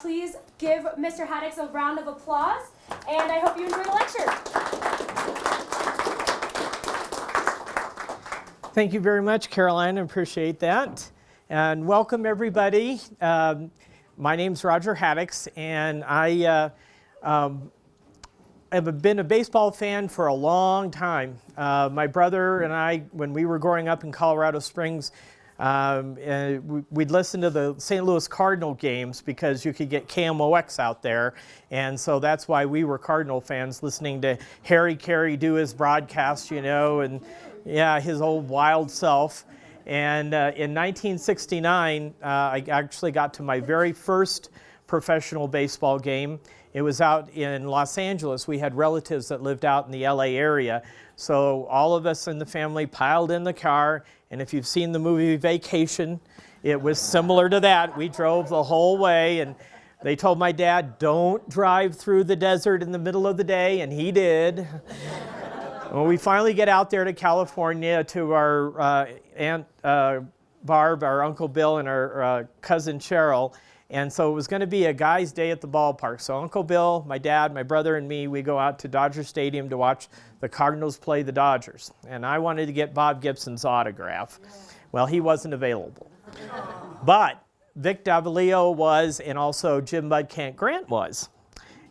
Please give Mr. Hadix a round of applause, and I hope you enjoy the lecture. Thank you very much, Caroline. I appreciate that. And welcome, everybody. My name's Roger Hadix, and I have been a baseball fan for a long time. My brother and I, when we were growing up in Colorado Springs, we'd listen to the St. Louis Cardinal games because you could get KMOX out there. And so that's why we were Cardinal fans, listening to Harry Carey do his broadcast, you know, and yeah, his old wild self. And in 1969, I actually got to my very first professional baseball game. It was out in Los Angeles. We had relatives that lived out in the LA area. So all of us in the family piled in the car, and if you've seen the movie Vacation, it was similar to that. We drove the whole way, and they told my dad, don't drive through the desert in the middle of the day, and he did. When we finally get out there to California to our Aunt Barb, our Uncle Bill, and our cousin Cheryl, and so it was going to be a guy's day at the ballpark. So Uncle Bill, my dad, my brother, and me, we go out to Dodger Stadium to watch the Cardinals play the Dodgers. And I wanted to get Bob Gibson's autograph. Well, he wasn't available. But Vic Davalillo was, and also Jim Mudcamp Grant was.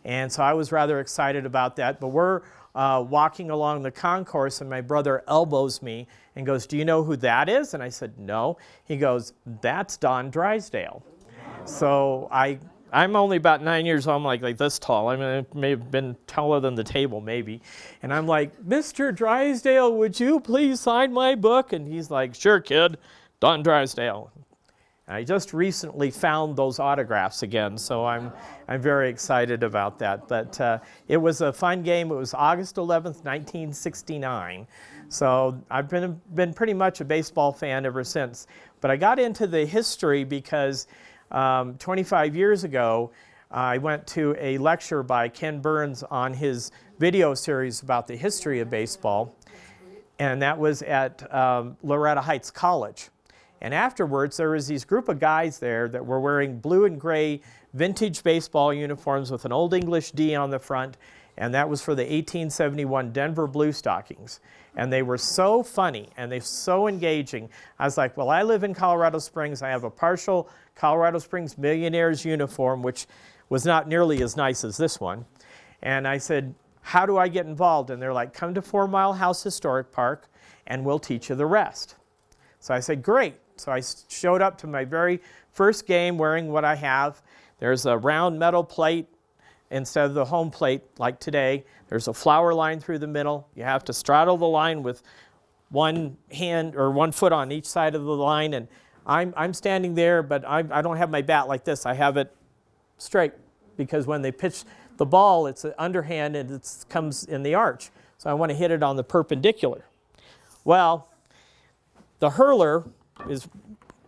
And so I was rather excited about that. But we're walking along the concourse, and my brother elbows me and goes, "Do you know who that is?" And I said, "No." He goes, "That's Don Drysdale." So I'm only about 9 years old. I'm like this tall. I mean, I may have been taller than the table, maybe. And I'm like, "Mr. Drysdale, would you please sign my book?" And he's like, "Sure, kid, Don Drysdale." And I just recently found those autographs again, so I'm very excited about that. But it was a fun game. It was August 11th, 1969. So I've been pretty much a baseball fan ever since. But I got into the history because 25 years ago, I went to a lecture by Ken Burns on his video series about the history of baseball, and that was at Loretta Heights College. And afterwards, there was these group of guys there that were wearing blue and gray vintage baseball uniforms with an Old English D on the front, and that was for the 1871 Denver Blue Stockings. And they were so funny, and they're so engaging. I was like, well, I live in Colorado Springs. I have a partial Colorado Springs Millionaires uniform, which was not nearly as nice as this one. And I said, how do I get involved? And they're like, come to 4 Mile House Historic Park, and we'll teach you the rest. So I said, great. So I showed up to my very first game wearing what I have. There's a round metal plate instead of the home plate like today. There's a flower line through the middle. You have to straddle the line with one hand or 1 foot on each side of the line. And I'm standing there, but I don't have my bat like this. I have it straight because when they pitch the ball, it's an underhand and it comes in the arch. So I want to hit it on the perpendicular. Well, the hurler is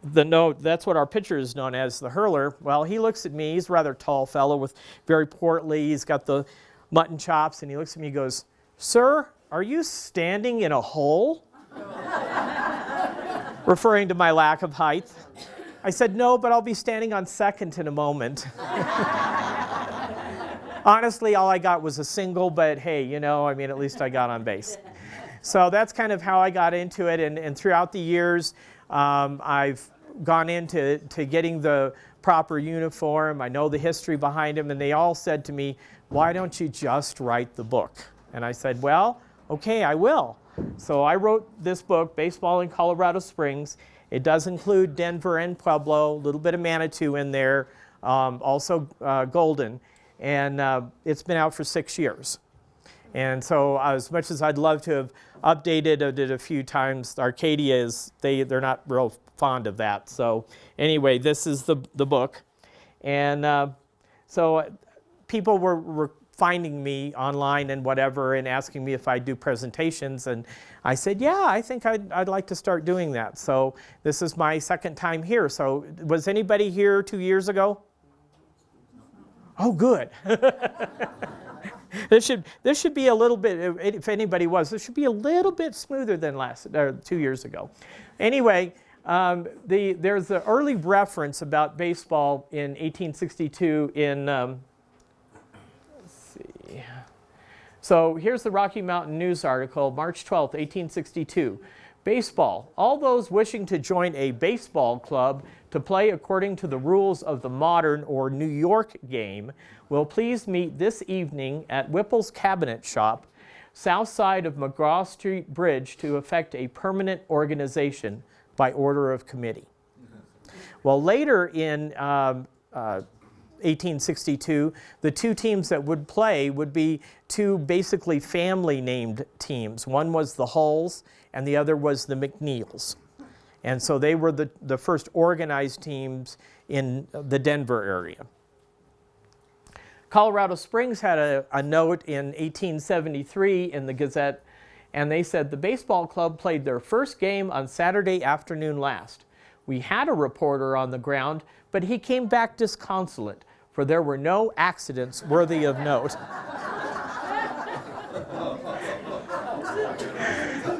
that's what our pitcher is known as, the hurler. Well, he looks at me. He's a rather tall fellow with very portly. He's got the mutton chops, and he looks at me and goes, "Sir, are you standing in a hole?" Referring to my lack of height. I said, "No, but I'll be standing on second in a moment." Honestly, all I got was a single, but hey, you know, I mean, at least I got on base. So that's kind of how I got into it, and throughout the years, I've gone into getting the proper uniform. I know the history behind them, and they all said to me, "Why don't you just write the book?" And I said, well, okay, I will. So I wrote this book, Baseball in Colorado Springs. It does include Denver and Pueblo, a little bit of Manitou in there, also Golden, and it's been out for 6 years. And so as much as I'd love to have updated it a few times, Arcadia they're not real fond of that. So anyway, this is the book. And so people were finding me online and whatever and asking me if I do presentations. And I said, yeah, I think I'd like to start doing that. So this is my second time here. So was anybody here 2 years ago? Oh, good. This should be a little bit, if anybody was, this should be a little bit smoother than 2 years ago. Anyway, There's an early reference about baseball in 1862 in, let's see. So here's the Rocky Mountain News article, March 12th, 1862. Baseball. All those wishing to join a baseball club to play according to the rules of the modern or New York game will please meet this evening at Whipple's Cabinet Shop, south side of McGraw Street Bridge, to effect a permanent organization by order of committee. Well, later in 1862, the two teams that would play would be two basically family-named teams. One was the Hulls, and the other was the McNeils. And so they were the first organized teams in the Denver area. Colorado Springs had a note in 1873 in the Gazette, and they said, the baseball club played their first game on Saturday afternoon last. We had a reporter on the ground, but he came back disconsolate, for there were no accidents worthy of note.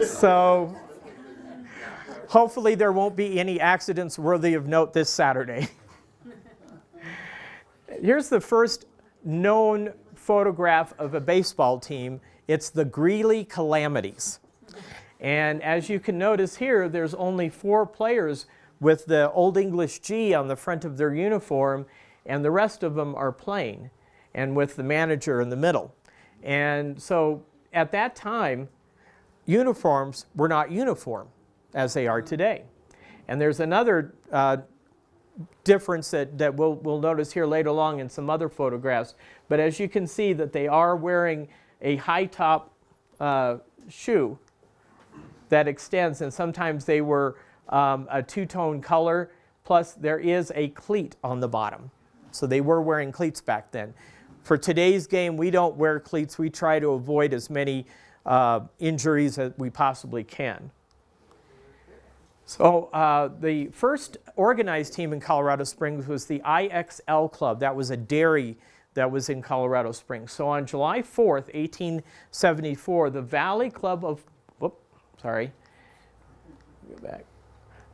So hopefully there won't be any accidents worthy of note this Saturday. Here's the first known photograph of a baseball team. It's the Greeley Calamities. And as you can notice here, there's only 4 players with the Old English G on the front of their uniform, and the rest of them are plain, and with the manager in the middle. And so at that time, uniforms were not uniform as they are today. And there's another difference that we'll notice here later along in some other photographs. But as you can see, that they are wearing a high top shoe that extends, and sometimes they were a two-tone color, plus there is a cleat on the bottom. So they were wearing cleats back then. For today's game, we don't wear cleats. We try to avoid as many injuries as we possibly can. So the first organized team in Colorado Springs was the IXL Club. That was a dairy that was in Colorado Springs. So on July 4th, 1874, the Valley Club of, go back.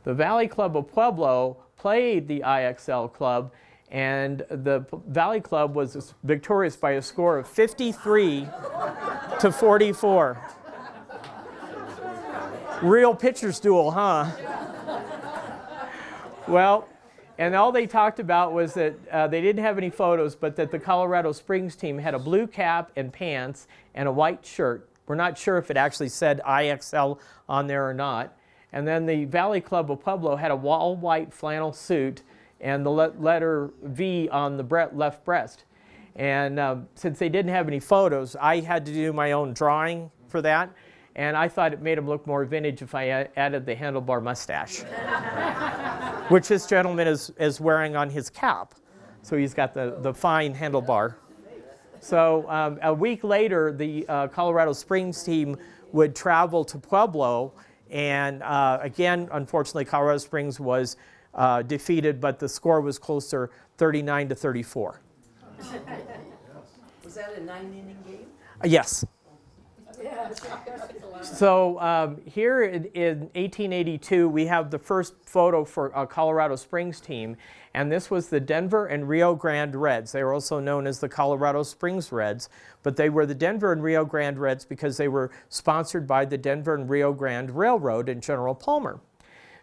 The Valley Club of Pueblo played the IXL Club, and the Valley Club was victorious by a score of 53 to 44. Real pitcher's duel, huh? Well, and all they talked about was that they didn't have any photos, but that the Colorado Springs team had a blue cap and pants and a white shirt. We're not sure if it actually said IXL on there or not. And then the Valley Club of Pueblo had a all-white flannel suit and the letter V on the left breast. And since they didn't have any photos, I had to do my own drawing for that. And I thought it made them look more vintage if I added the handlebar mustache, which this gentleman is wearing on his cap. So he's got the fine handlebar. So a week later, the Colorado Springs team would travel to Pueblo. And again, unfortunately, Colorado Springs was defeated, but the score was closer, 39 to 34. Was that a 9-inning game? Yes. So here in 1882, we have the first photo for a Colorado Springs team, and this was the Denver and Rio Grande Reds. They were also known as the Colorado Springs Reds, but they were the Denver and Rio Grande Reds because they were sponsored by the Denver and Rio Grande Railroad and General Palmer.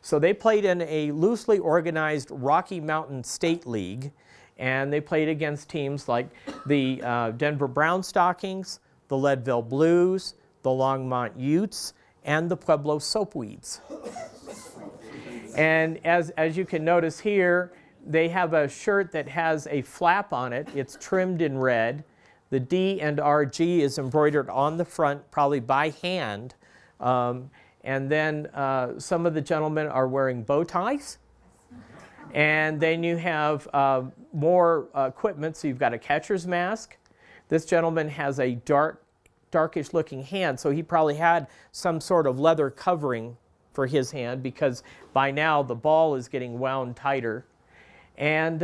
So they played in a loosely organized Rocky Mountain State League, and they played against teams like the Denver Brown Stockings, the Leadville Blues, the Longmont Utes, and the Pueblo Soapweeds. And as you can notice here, they have a shirt that has a flap on it. It's trimmed in red. The D and RG is embroidered on the front, probably by hand. And then some of the gentlemen are wearing bow ties. And then you have more equipment. So you've got a catcher's mask. This gentleman has a darkish looking hand, so he probably had some sort of leather covering for his hand because by now the ball is getting wound tighter. And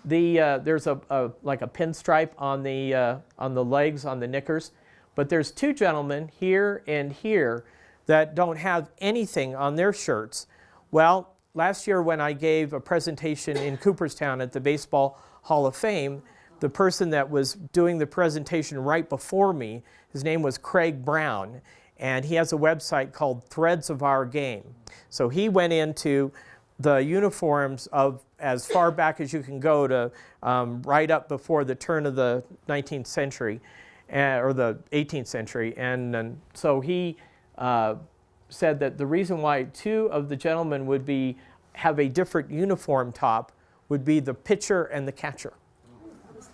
there's like a pinstripe on the legs, on the knickers. But there's two gentlemen here and here that don't have anything on their shirts. Well, last year when I gave a presentation in Cooperstown at the Baseball Hall of Fame, the person that was doing the presentation right before me, his name was Craig Brown, and he has a website called Threads of Our Game. So he went into the uniforms of as far back as you can go to right up before the turn of the 19th century, or the 18th century. And so he said that the reason why two of the gentlemen would have a different uniform top would be the pitcher and the catcher.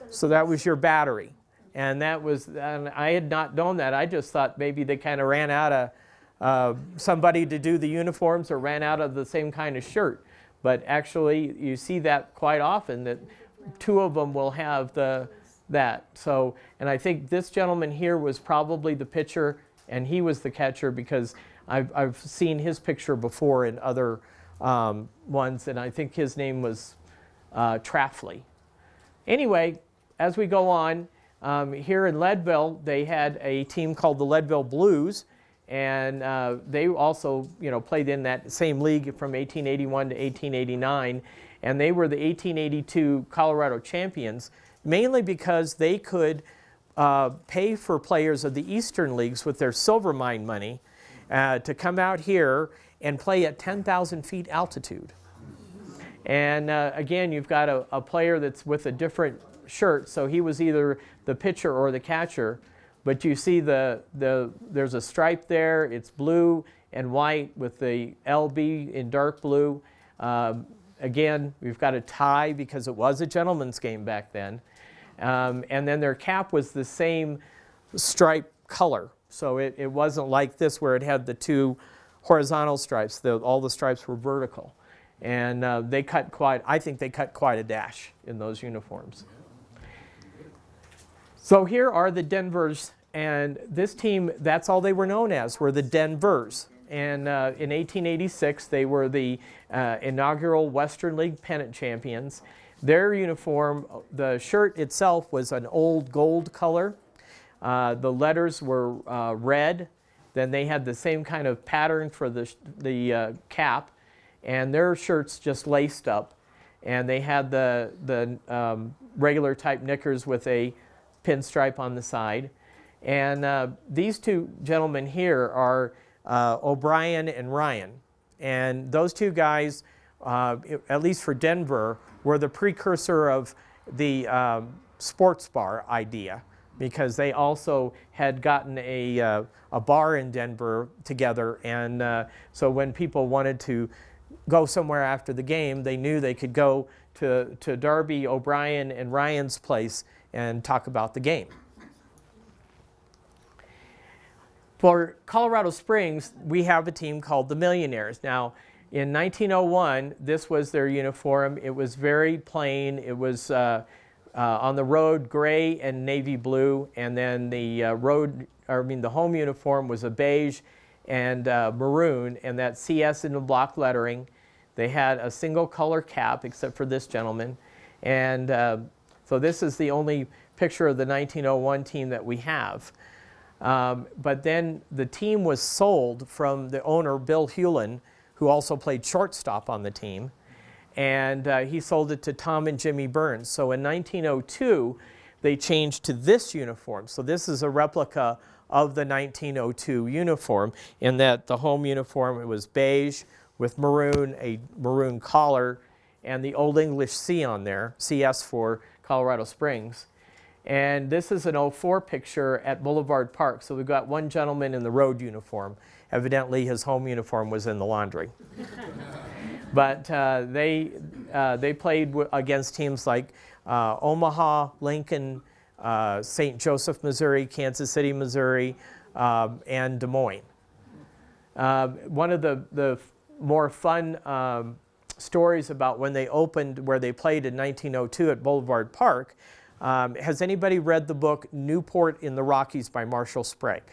So that was your battery. And I had not known that. I just thought maybe they kind of ran out of somebody to do the uniforms or ran out of the same kind of shirt. But actually, you see that quite often, that two of them will have that. So, and I think this gentleman here was probably the pitcher, and he was the catcher, because I've seen his picture before in other ones, and I think his name was Traffley. Anyway, as we go on, here in Leadville, they had a team called the Leadville Blues, and they also, played in that same league from 1881 to 1889, and they were the 1882 Colorado champions, mainly because they could pay for players of the Eastern leagues with their silver mine money to come out here and play at 10,000 feet altitude. And again, you've got a player that's with a different shirt, so he was either the pitcher or the catcher. But you see there's a stripe there. It's blue and white with the LB in dark blue. Again, we've got a tie because it was a gentleman's game back then. And then their cap was the same stripe color. So it wasn't like this where it had the two horizontal stripes. All the stripes were vertical. And I think they cut quite a dash in those uniforms. So here are the Denvers, and this team, that's all they were known as, were the Denvers. And in 1886, they were the inaugural Western League pennant champions. Their uniform, the shirt itself was an old gold color. The letters were red. Then they had the same kind of pattern for the cap, and their shirts just laced up. And they had the regular type knickers with a pinstripe on the side. And these two gentlemen here are O'Brien and Ryan. And those two guys, at least for Denver, were the precursor of the sports bar idea, because they also had gotten a bar in Denver together. And so when people wanted to go somewhere after the game, they knew they could go to Darby, O'Brien, and Ryan's place and talk about the game. For Colorado Springs, we have a team called the Millionaires. Now, in 1901, this was their uniform. It was very plain. It was on the road, gray and navy blue, and then the home uniform was a beige and maroon, and that CS in the block lettering. They had a single color cap, except for this gentleman, and so this is the only picture of the 1901 team that we have. But then the team was sold from the owner, Bill Hewlin, who also played shortstop on the team. And he sold it to Tom and Jimmy Burns. So in 1902, they changed to this uniform. So this is a replica of the 1902 uniform, in that the home uniform, it was beige with maroon, a maroon collar, and the Old English C on there, CS for Colorado Springs. And this is an 04 picture at Boulevard Park. So we've got one gentleman in the road uniform. Evidently his home uniform was in the laundry. But they played against teams like Omaha, Lincoln, St. Joseph, Missouri, Kansas City, Missouri, and Des Moines. One of the more fun stories about when they opened, where they played in 1902 at Boulevard Park, has anybody read the book Newport in the Rockies by Marshall Sprague?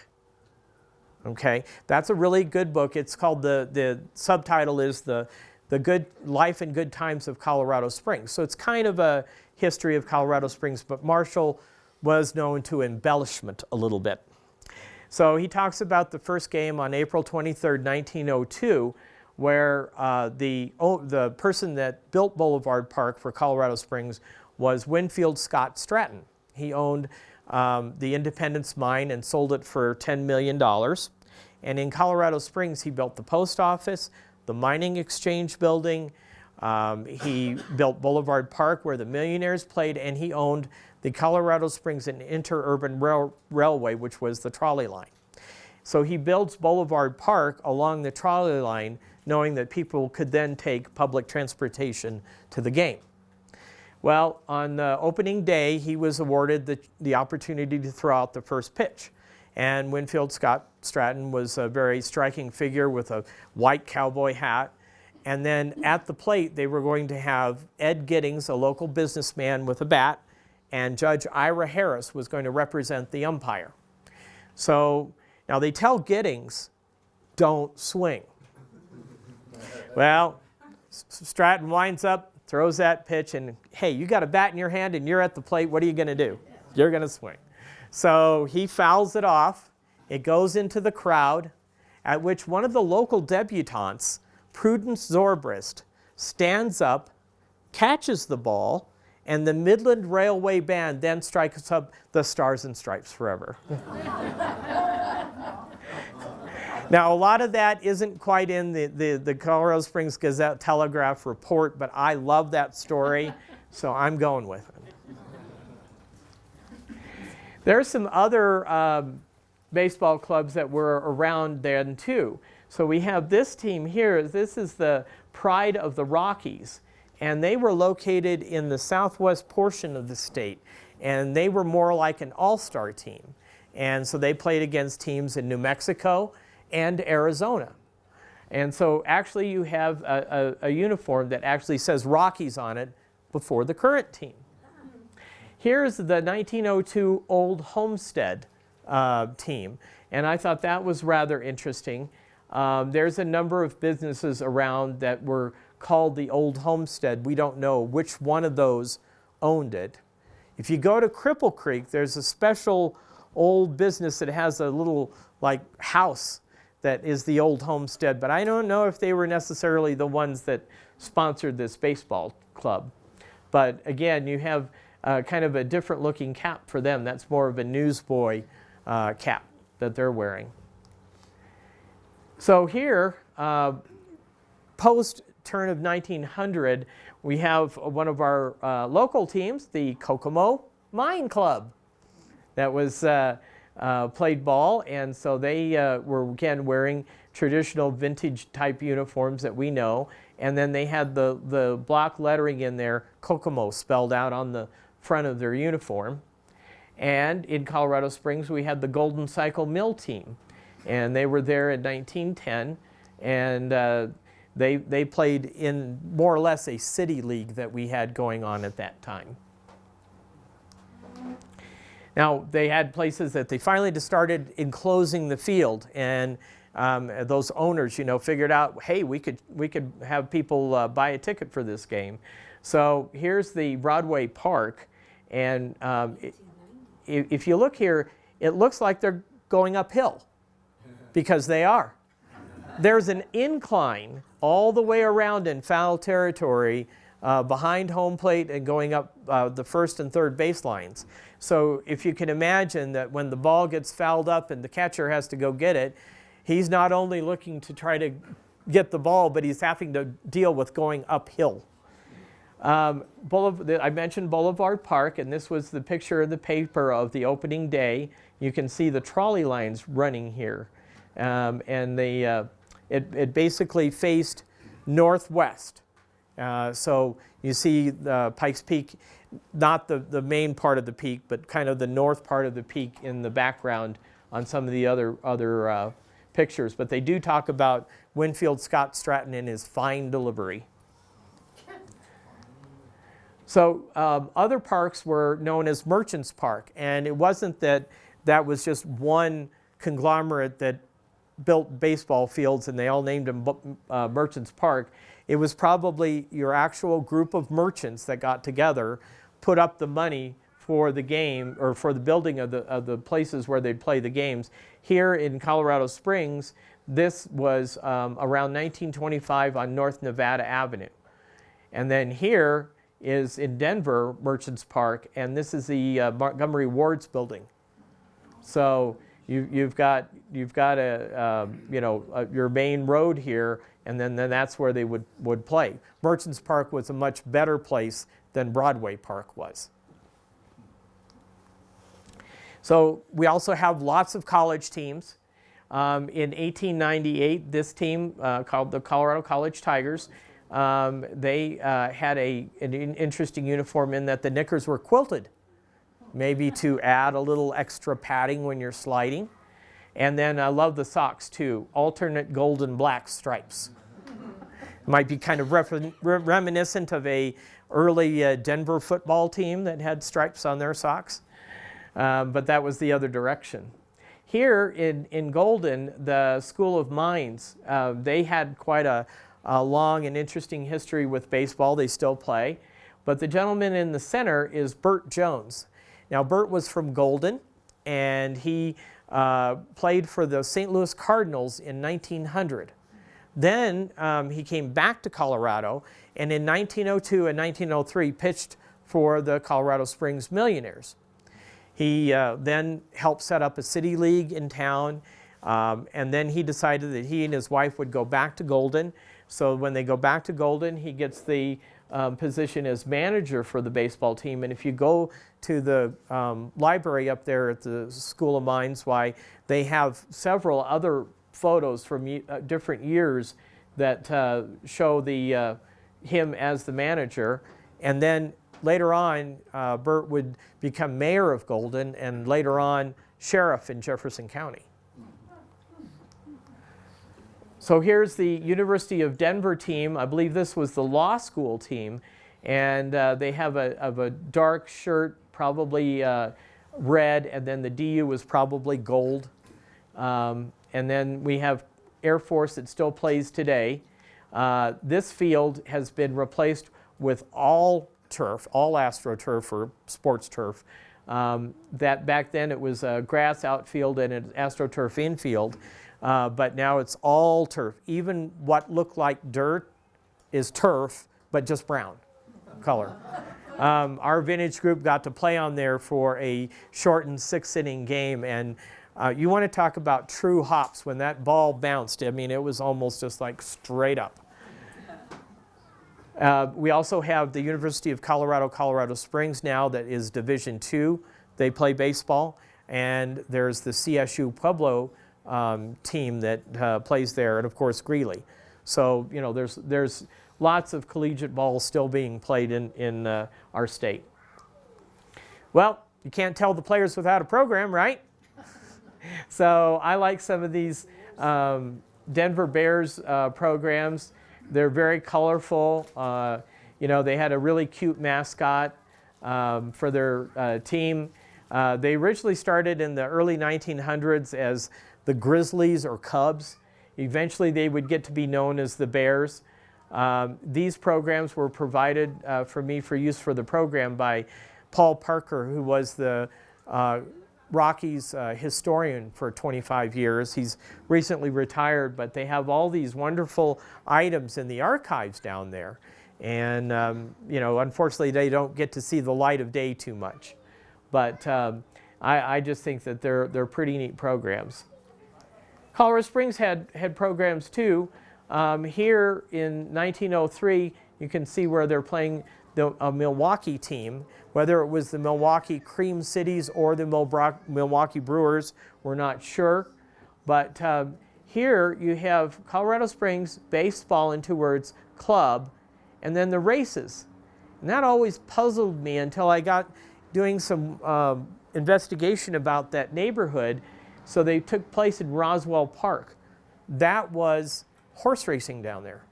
Okay, that's a really good book. It's called, the subtitle is the Good Life and Good Times of Colorado Springs. So it's kind of a history of Colorado Springs, but Marshall was known to embellishment a little bit. So he talks about the first game on April 23rd, 1902, where the person that built Boulevard Park for Colorado Springs was Winfield Scott Stratton. He owned the Independence Mine and sold it for $10 million. And in Colorado Springs, he built the post office, the mining exchange building. He built Boulevard Park where the Millionaires played, and he owned the Colorado Springs and Interurban Railway, which was the trolley line. So he builds Boulevard Park along the trolley line, knowing that people could then take public transportation to the game. Well, on the opening day, he was awarded the opportunity to throw out the first pitch. And Winfield Scott Stratton was a very striking figure with a white cowboy hat. And then at the plate, they were going to have Ed Giddings, a local businessman with a bat, and Judge Ira Harris was going to represent the umpire. So now they tell Giddings, don't swing. Well, Stratton winds up, throws that pitch, and hey, you got a bat in your hand and you're at the plate, what are you going to do? You're going to swing. So he fouls it off. It goes into the crowd, at which one of the local debutantes, Prudence Zorbist, stands up, catches the ball, and the Midland Railway Band then strikes up the Stars and Stripes Forever. Now, a lot of that isn't quite in the Colorado Springs Gazette-Telegraph report, but I love that story, so I'm going with it. There are some other baseball clubs that were around then, too. So we have this team here. This is the Pride of the Rockies, and they were located in the southwest portion of the state, and they were more like an all-star team. And so they played against teams in New Mexico and Arizona. And so actually you have a uniform that actually says Rockies on it before the current team. Here's the 1902 Old Homestead team, and I thought that was rather interesting. There's a number of businesses around that were called the Old Homestead. We don't know which one of those owned it. If you go to Cripple Creek, there's a special old business that has a little like house that is the Old Homestead, but I don't know if they were necessarily the ones that sponsored this baseball club. But again, you have kind of a different looking cap for them. That's more of a newsboy cap that they're wearing. So here, post turn of 1900, we have one of our local teams, the Kokomo Mine Club, that was played ball, and so they were again wearing traditional vintage type uniforms that we know, and then they had the block lettering in there, Kokomo, spelled out on the front of their uniform. And in Colorado Springs, we had the Golden Cycle Mill team, and they were there in 1910, and they played in more or less a city league that we had going on at that time. Now, they had places that they finally just started enclosing the field, and those owners, figured out, hey, we could have people buy a ticket for this game. So here's the Broadway Park, and if you look here, it looks like they're going uphill, because they are. There's an incline all the way around in foul territory behind home plate and going up the first and third baselines. So if you can imagine that when the ball gets fouled up and the catcher has to go get it, he's not only looking to try to get the ball, but he's having to deal with going uphill. I mentioned Boulevard Park, and this was the picture in the paper of the opening day. You can see the trolley lines running here. And it basically faced northwest. So you see Pikes Peak, not the main part of the peak, but kind of the north part of the peak in the background on some of the other pictures. But they do talk about Winfield Scott Stratton and his fine delivery. So other parks were known as Merchants Park, and it wasn't that was just one conglomerate that built baseball fields and they all named them Merchants Park. It was probably your actual group of merchants that got together, put up the money for the game or for the building of the places where they'd play the games. Here in Colorado Springs, this was around 1925 on North Nevada Avenue. And then here is in Denver, Merchants Park, and this is the Montgomery Ward's building. So you've got your main road here, and then that's where they would play. Merchants Park was a much better place than Broadway Park was. So we also have lots of college teams. In 1898, this team called the Colorado College Tigers, they had an interesting uniform in that the knickers were quilted, maybe to add a little extra padding when you're sliding. And then I love the socks too, alternate gold and black stripes. Might be kind of reminiscent of a early Denver football team that had stripes on their socks, but that was the other direction. Here in Golden, the School of Mines, they had quite a long and interesting history with baseball. They still play. But the gentleman in the center is Bert Jones. Now, Bert was from Golden, and he played for the St. Louis Cardinals in 1900. Then he came back to Colorado, and in 1902 and 1903 pitched for the Colorado Springs Millionaires. He then helped set up a city league in town, and then he decided that he and his wife would go back to Golden. So when they go back to Golden, he gets the position as manager for the baseball team. And if you go to the library up there at the School of Mines, why they have several other photos from different years that show him as the manager. And then later on, Bert would become mayor of Golden, and later on, sheriff in Jefferson County. So here's the University of Denver team. I believe this was the law school team, and they have a dark shirt, probably red, and then the DU was probably gold. And then we have Air Force that still plays today. This field has been replaced with all turf, all AstroTurf or sports turf. That back then it was a grass outfield and an AstroTurf infield, but now it's all turf. Even what looked like dirt is turf, but just brown color. Our vintage group got to play on there for a shortened 6-inning game, and you want to talk about true hops. When that ball bounced, I mean, it was almost just like straight up. We also have the University of Colorado, Colorado Springs now that is Division II. They play baseball. And there's the CSU Pueblo team that plays there, and of course Greeley. So, you know, there's lots of collegiate ball still being played in our state. Well, you can't tell the players without a program, right? So I like some of these Denver Bears programs. They're very colorful. You know, they had a really cute mascot for their team. They originally started in the early 1900s as the Grizzlies or Cubs. Eventually they would get to be known as the Bears. These programs were provided for me for use for the program by Paul Parker, who was the Rockies historian for 25 years. He's recently retired, but they have all these wonderful items in the archives down there. And, you know, unfortunately, they don't get to see the light of day too much. But I just think that they're pretty neat programs. Colorado Springs had programs too. Here in 1903, you can see where they're playing a Milwaukee team. Whether it was the Milwaukee Cream Cities or the Milwaukee Brewers, we're not sure. But here you have Colorado Springs baseball in 2 words, club, and then the races. And that always puzzled me until I got doing some investigation about that neighborhood. So they took place in Roswell Park. That was horse racing down there.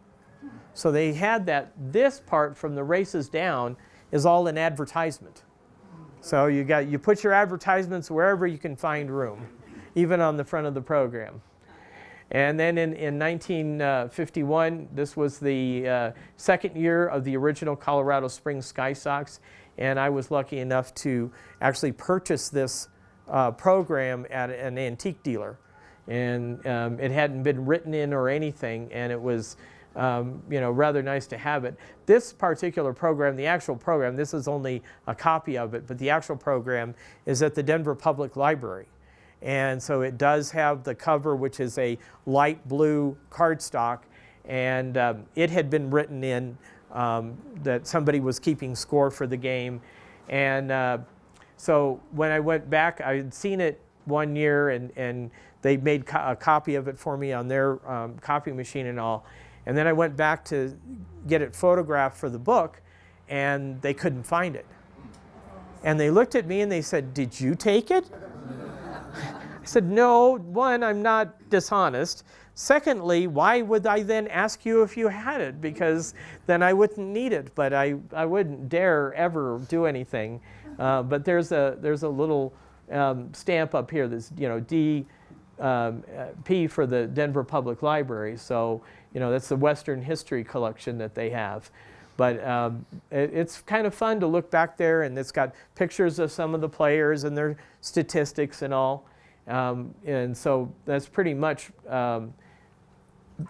So they had this part from the races down is all an advertisement. So you put your advertisements wherever you can find room, even on the front of the program. And then in 1951, this was the second year of the original Colorado Springs Sky Sox, and I was lucky enough to actually purchase this program at an antique dealer. and it hadn't been written in or anything, and it was rather nice to have it. This particular program, the actual program, this is only a copy of it, but the actual program is at the Denver Public Library. And so it does have the cover, which is a light blue cardstock, and it had been written in that somebody was keeping score for the game. And so when I went back, I had seen it one year, and they made a copy of it for me on their copy machine and all. And then I went back to get it photographed for the book, and they couldn't find it. And they looked at me and they said, "Did you take it?" I said, "No, one, I'm not dishonest. Secondly, why would I then ask you if you had it? Because then I wouldn't need it, but I wouldn't dare ever do anything." But there's a little stamp up here that's, P for the Denver Public Library. So, that's the Western History collection that they have. But it's kind of fun to look back there, and it's got pictures of some of the players and their statistics and all. And so that's pretty much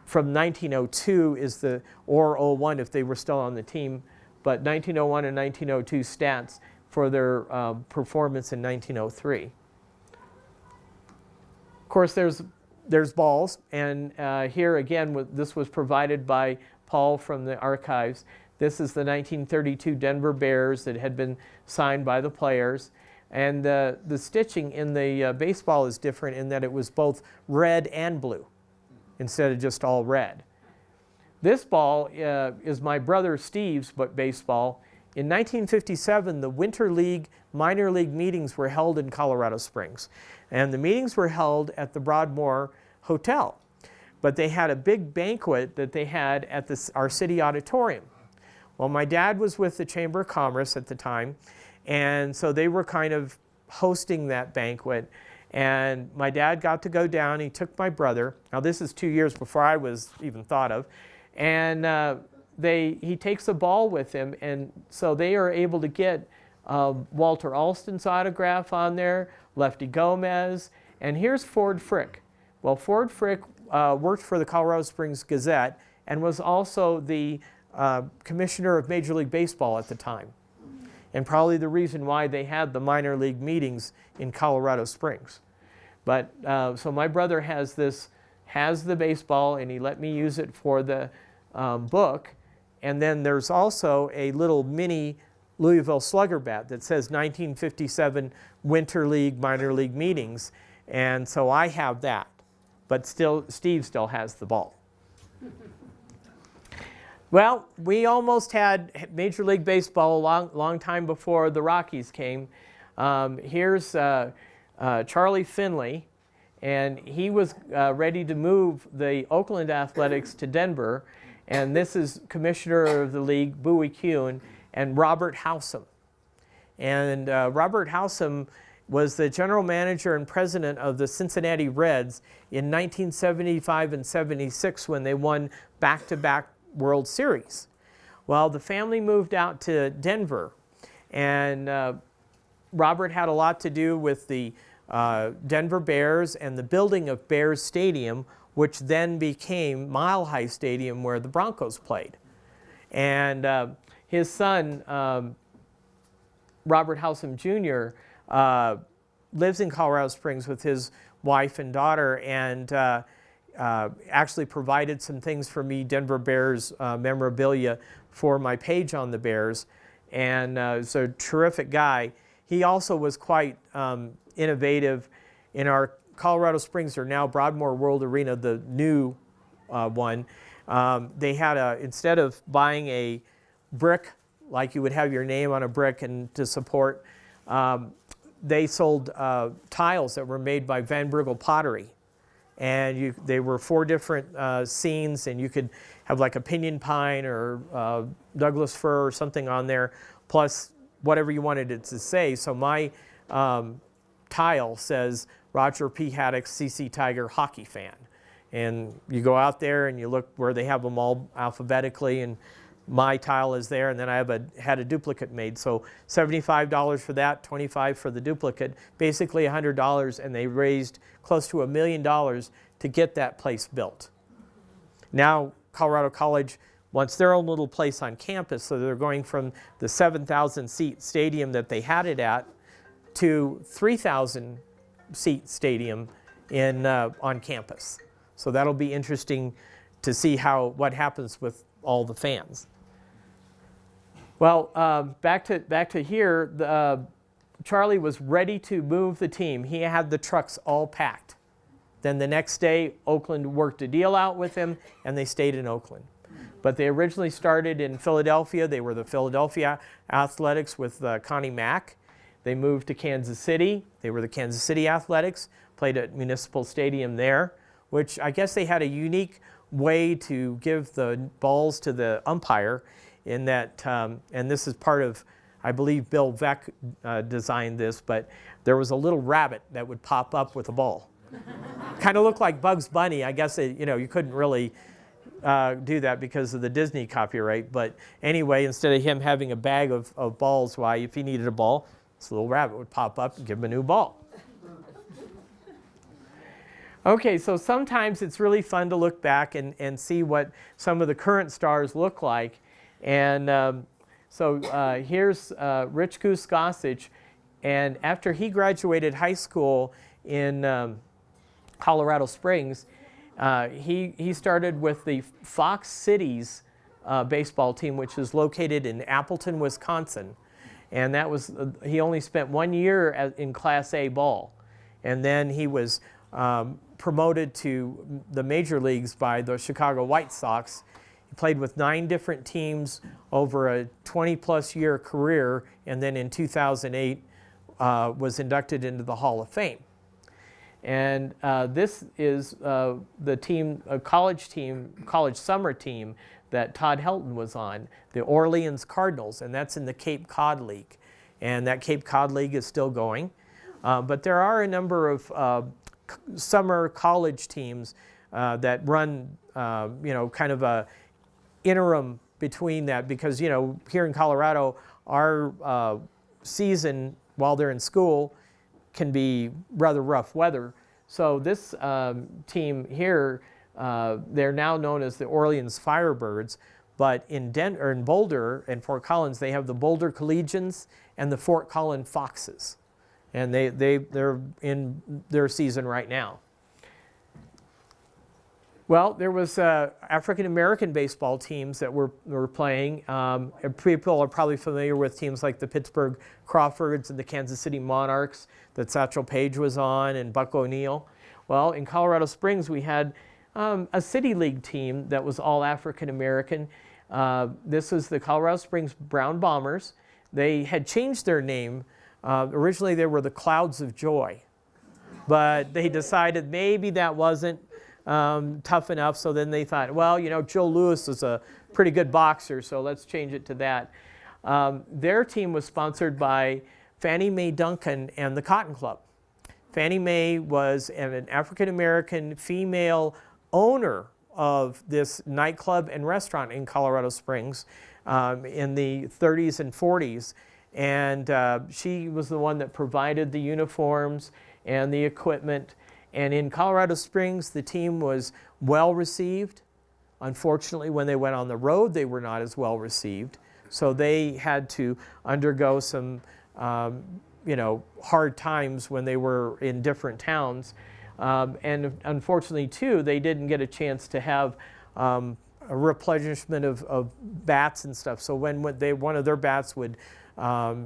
from 1902 is or 01 if they were still on the team, but 1901 and 1902 stats for their performance in 1903. Of course, there's balls, and here again, this was provided by Paul from the archives. This is the 1932 Denver Bears that had been signed by the players. And the stitching in the baseball is different in that it was both red and blue instead of just all red. This ball is my brother Steve's baseball. In 1957, the Winter League minor league meetings were held in Colorado Springs. And the meetings were held at the Broadmoor Hotel. But they had a big banquet that they had at our city auditorium. Well, my dad was with the Chamber of Commerce at the time, and so they were kind of hosting that banquet. And my dad got to go down. He took my brother. Now, this is 2 years before I was even thought of. And he takes a ball with him, and so they are able to get Walter Alston's autograph on there, Lefty Gomez, and here's Ford Frick. Well, Ford Frick worked for the Colorado Springs Gazette and was also the commissioner of Major League Baseball at the time, and probably the reason why they had the minor league meetings in Colorado Springs. But so my brother has the baseball, and he let me use it for the book. And then there's also a little mini Louisville Slugger bat that says 1957 Winter League minor league meetings, and so I have that. But Steve still has the ball. Well, we almost had Major League Baseball a long time before the Rockies came. Here's Charlie Finley, and he was ready to move the Oakland Athletics to Denver, and this is Commissioner of the League, Bowie Kuhn, and Robert Howsam. And Robert Howsam was the general manager and president of the Cincinnati Reds in 1975 and 76 when they won back-to-back World Series. Well, the family moved out to Denver, and Robert had a lot to do with the Denver Bears and the building of Bears Stadium, which then became Mile High Stadium where the Broncos played. And his son, Robert Howsam Jr., lives in Colorado Springs with his wife and daughter, and actually provided some things for me, Denver Bears memorabilia, for my page on the Bears. And so a terrific guy. He also was quite innovative in our Colorado Springs, or now Broadmoor World Arena, the new one. They had instead of buying a brick, like you would have your name on a brick and to support, they sold tiles that were made by Van Brugel Pottery. And they were 4 different scenes, and you could have like a pinyon pine or Douglas fir or something on there, plus whatever you wanted it to say. So my tile says Roger P. Hadix, CC Tiger hockey fan. And you go out there and you look where they have them all alphabetically, and my tile is there, and then I had a duplicate made. So $75 for that, $25 for the duplicate, basically $100, and they raised close to $1 million to get that place built. Now Colorado College wants their own little place on campus, so they're going from the 7,000 seat stadium that they had it at to 3,000 seat stadium on campus. So that'll be interesting to see what happens with all the fans. Well, back to here, Charlie was ready to move the team. He had the trucks all packed. Then the next day, Oakland worked a deal out with him, and they stayed in Oakland. But they originally started in Philadelphia. They were the Philadelphia Athletics with Connie Mack. They moved to Kansas City. They were the Kansas City Athletics, played at Municipal Stadium there, which I guess they had a unique way to give the balls to the umpire in that, and this is part of, I believe Bill Veck designed this, but there was a little rabbit that would pop up with a ball. Kind of looked like Bugs Bunny. I guess you couldn't really do that because of the Disney copyright, but anyway, instead of him having a bag of balls, if he needed a ball, this little rabbit would pop up and give him a new ball. Okay, so sometimes it's really fun to look back and see what some of the current stars look like. And so here's Rich Goose Gossage. And after he graduated high school in Colorado Springs, he started with the Fox Cities baseball team, which is located in Appleton, Wisconsin. And that was, he only spent 1 year in Class A ball. And then he was promoted to the major leagues by the Chicago White Sox. He played with 9 different teams over a 20-plus year career, and then in 2008 was inducted into the Hall of Fame. And this is the team, a college summer team that Todd Helton was on, the Orleans Cardinals, and that's in the Cape Cod League. And that Cape Cod League is still going. But there are a number of summer college teams that run, kind of a interim between that, because, here in Colorado, our season while they're in school can be rather rough weather. So this team here, they're now known as the Orleans Firebirds, but in Boulder and Fort Collins, they have the Boulder Collegians and the Fort Collins Foxes. And they're in their season right now. Well, there was African-American baseball teams that were playing. People are probably familiar with teams like the Pittsburgh Crawfords and the Kansas City Monarchs that Satchel Paige was on, and Buck O'Neill. Well, in Colorado Springs, we had a City League team that was all African-American. This was the Colorado Springs Brown Bombers. They had changed their name. Originally, they were the Clouds of Joy, but they decided maybe that wasn't tough enough, so then they thought, well, Joe Louis is a pretty good boxer, so let's change it to that. Their team was sponsored by Fannie Mae Duncan and the Cotton Club. Fannie Mae was an African-American female owner of this nightclub and restaurant in Colorado Springs in the 30s and 40s. And she was the one that provided the uniforms and the equipment. And in Colorado Springs, the team was well received. Unfortunately, when they went on the road, they were not as well received. So they had to undergo some, hard times when they were in different towns. And unfortunately, too, they didn't get a chance to have a replenishment of bats and stuff. So when one of their bats would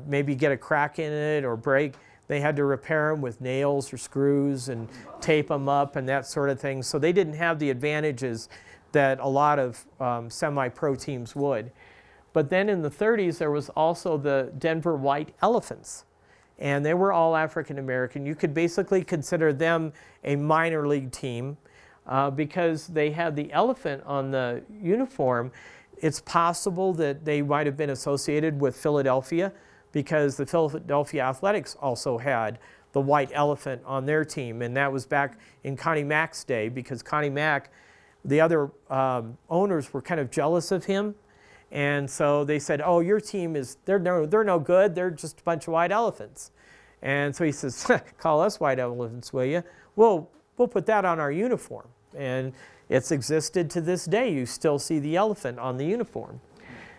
maybe get a crack in it or break, they had to repair them with nails or screws and tape them up and that sort of thing. So they didn't have the advantages that a lot of semi-pro teams would. But then in the 30s, there was also the Denver White Elephants. And they were all African American. You could basically consider them a minor league team because they had the elephant on the uniform. It's possible that they might have been associated with Philadelphia, because the Philadelphia Athletics also had the white elephant on their team. And that was back in Connie Mack's day, because Connie Mack, the other owners were kind of jealous of him. And so they said, oh, your team they're no good. They're just a bunch of white elephants. And so he says, call us white elephants, will you? We'll put that on our uniform. And it's existed to this day. You still see the elephant on the uniform.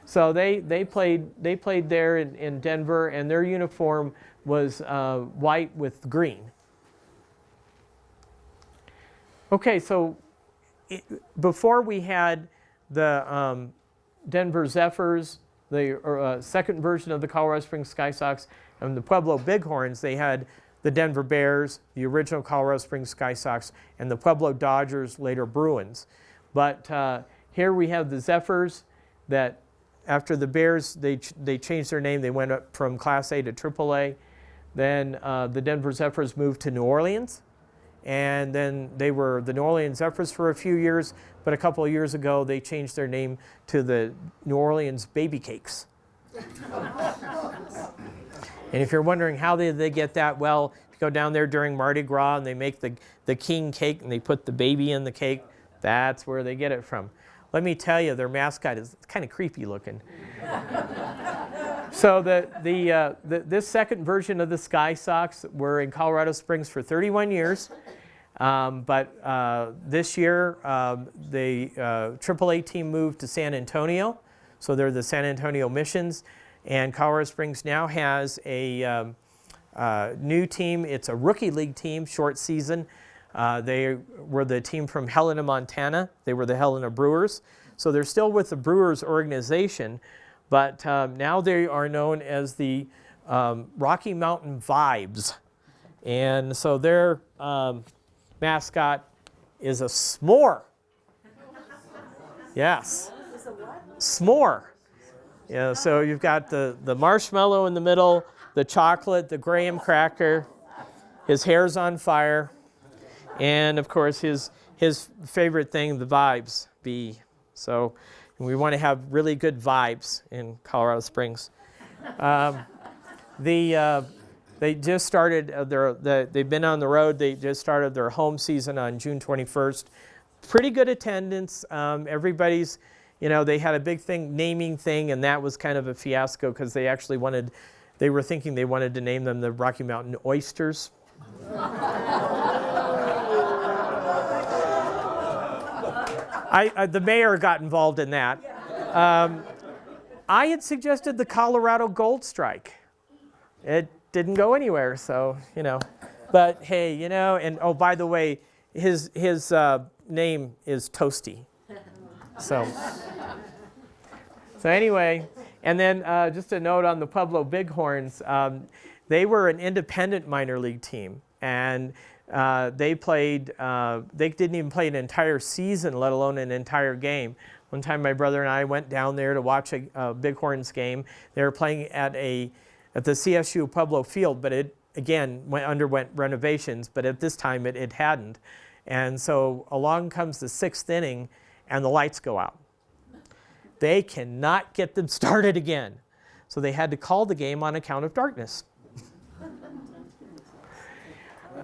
So they played there in Denver, and their uniform was white with green. Okay, so before we had the Denver Zephyrs, the second version of the Colorado Springs Sky Sox, and the Pueblo Bighorns, they had the Denver Bears, the original Colorado Springs Sky Sox, and the Pueblo Dodgers, later Bruins. But here we have the Zephyrs that after the Bears, they changed their name. They went up from Class A to AAA. Then the Denver Zephyrs moved to New Orleans. And then they were the New Orleans Zephyrs for a few years. But a couple of years ago, they changed their name to the New Orleans Baby Cakes. And if you're wondering how did they get that, well, if you go down there during Mardi Gras and they make the king cake and they put the baby in the cake, that's where they get it from. Let me tell you, their mascot is kind of creepy looking. So this second version of the Sky Sox were in Colorado Springs for 31 years. But this year, the AAA team moved to San Antonio. So they're the San Antonio Missions. And Colorado Springs now has a new team. It's a rookie league team, short season. They were the team from Helena, Montana. They were the Helena Brewers. So they're still with the Brewers organization, but now they are known as the Rocky Mountain Vibes. And so their mascot is a s'more. Yes. S'more. Yeah, so you've got the marshmallow in the middle, the chocolate, the graham cracker, his hair's on fire, and of course his favorite thing, the vibes, bee. So we want to have really good vibes in Colorado Springs. They just started they've been on the road. They just started their home season on June 21st. Pretty good attendance. Everybody's, they had a big naming thing, and that was kind of a fiasco because they were thinking they wanted to name them the Rocky Mountain Oysters. The mayor got involved in that. I had suggested the Colorado Gold Strike. It didn't go anywhere, so, But hey, and oh, by the way, his name is Toasty. So anyway, and then just a note on the Pueblo Bighorns. They were an independent minor league team, and they didn't even play an entire season, let alone an entire game. One time my brother and I went down there to watch a Bighorns game. They were playing at the CSU Pueblo Field, but it, again, underwent renovations, but at this time it hadn't. And so along comes the sixth inning, and the lights go out. They cannot get them started again. So they had to call the game on account of darkness.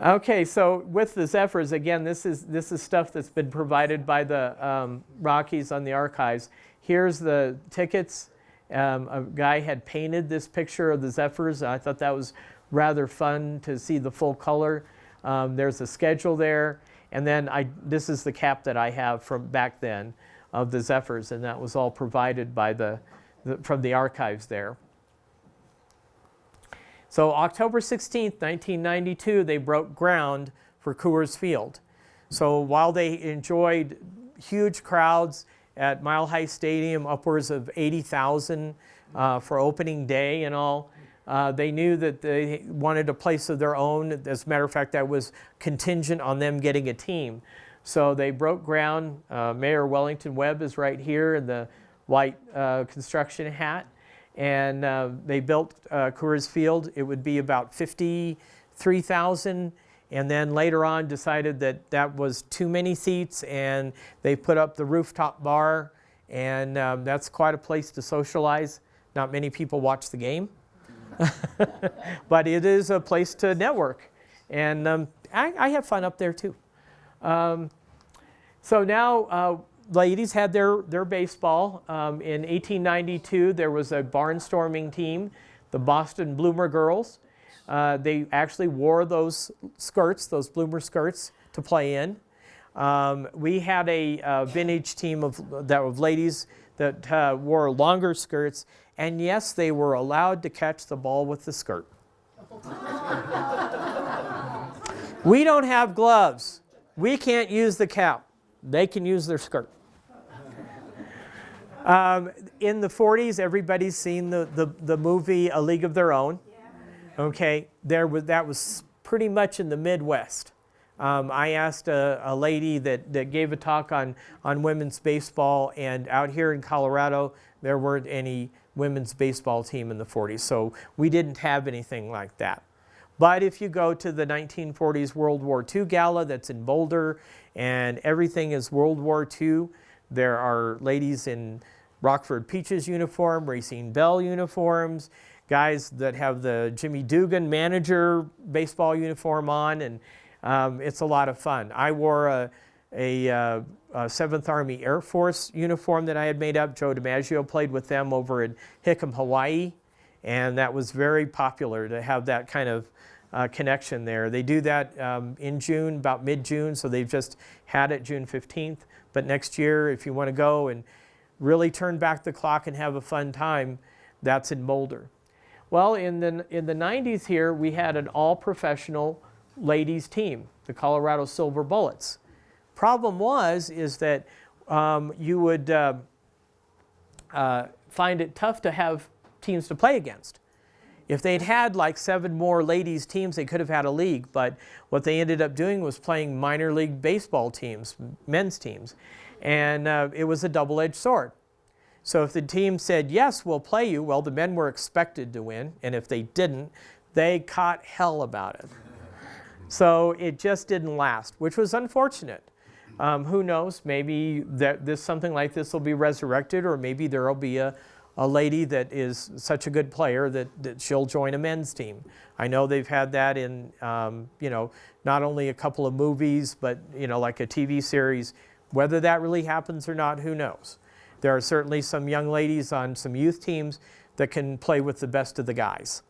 Okay, so with the Zephyrs, again, this is stuff that's been provided by the Rockies on the archives. Here's the tickets. A guy had painted this picture of the Zephyrs. I thought that was rather fun to see the full color. There's a schedule there. And then this is the cap that I have from back then of the Zephyrs, and that was all provided by from the archives there. So October 16th, 1992, they broke ground for Coors Field. So while they enjoyed huge crowds at Mile High Stadium, upwards of 80,000 for opening day and all, they knew that they wanted a place of their own. As a matter of fact, that was contingent on them getting a team. So they broke ground. Mayor Wellington Webb is right here in the white construction hat. And they built Coors Field. It would be about 53,000. And then later on decided that that was too many seats, and they put up the rooftop bar. And that's quite a place to socialize. Not many people watch the game. But it is a place to network. And I have fun up there too. So now ladies had their baseball. In 1892, there was a barnstorming team, the Boston Bloomer Girls. They actually wore those skirts, those bloomer skirts, to play in. We had a vintage team of ladies that wore longer skirts, and yes, they were allowed to catch the ball with the skirt. We don't have gloves. We can't use the cap. They can use their skirt. In the 40s, everybody's seen the movie A League of Their Own. Okay, that was pretty much in the Midwest. I asked a lady that gave a talk on women's baseball, and out here in Colorado, there weren't any women's baseball team in the 40s, so we didn't have anything like that. But if you go to the 1940s World War II gala that's in Boulder, and everything is World War II, there are ladies in Rockford Peaches uniform, Racine Bell uniforms, guys that have the Jimmy Dugan manager baseball uniform on, and it's a lot of fun. I wore a 7th Army Air Force uniform that I had made up. Joe DiMaggio played with them over in Hickam, Hawaii, and that was very popular to have that kind of connection there. They do that in June, about mid-June, so they've just had it June 15th. But next year, if you want to go and really turn back the clock and have a fun time, that's in Boulder. Well, in the 90s here, we had an all-professional ladies team, the Colorado Silver Bullets. Problem is that you would find it tough to have teams to play against. If they'd had like 7 more ladies teams, they could have had a league, but what they ended up doing was playing minor league baseball teams, men's teams, and it was a double-edged sword. So if the team said, yes, we'll play you, well, the men were expected to win, and if they didn't, they caught hell about it. So it just didn't last, which was unfortunate. Who knows, maybe something like this will be resurrected, or maybe there will be a lady that is such a good player that she'll join a men's team. I know they've had that in, not only a couple of movies, but, like a TV series. Whether that really happens or not, who knows? There are certainly some young ladies on some youth teams that can play with the best of the guys.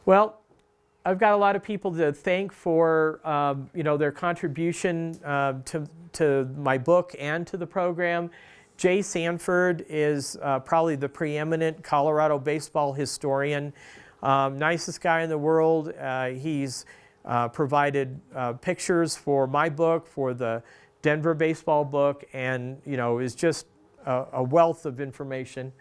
Well, I've got a lot of people to thank for their contribution to my book and to the program. Jay Sanford is probably the preeminent Colorado baseball historian. Nicest guy in the world. He's provided pictures for my book, for the Denver baseball book, and is just a wealth of information.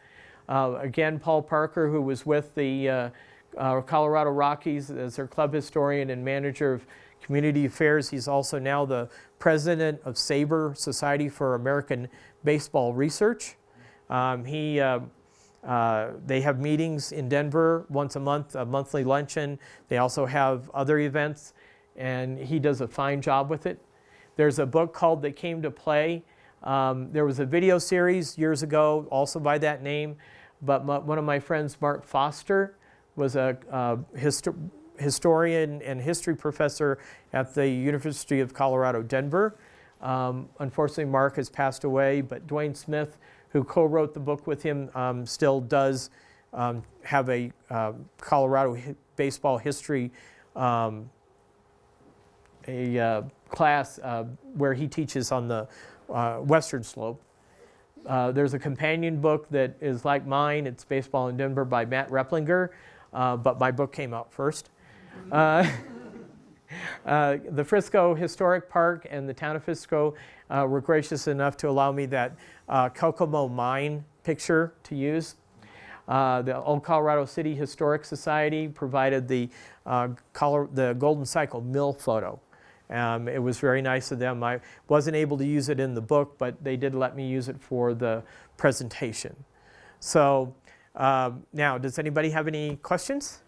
Again, Paul Parker, who was with the Colorado Rockies as their club historian and manager of community affairs. He's also now the president of SABR, Society for American Baseball Research. They have meetings in Denver once a month, a monthly luncheon. They also have other events, and he does a fine job with it. There's a book called They Came to Play. There was a video series years ago, also by that name, but one of my friends, Mark Foster, was a historian and history professor at the University of Colorado, Denver. Unfortunately, Mark has passed away, but Dwayne Smith, who co-wrote the book with him, still does have a Colorado baseball history class where he teaches on the western slope. There's a companion book that is like mine. It's Baseball in Denver by Matt Replinger, but my book came out first. The Frisco Historic Park and the town of Frisco were gracious enough to allow me that Kokomo mine picture to use. The Old Colorado City Historic Society provided the Golden Cycle Mill photo. It was very nice of them. I wasn't able to use it in the book, but they did let me use it for the presentation. So now, does anybody have any questions?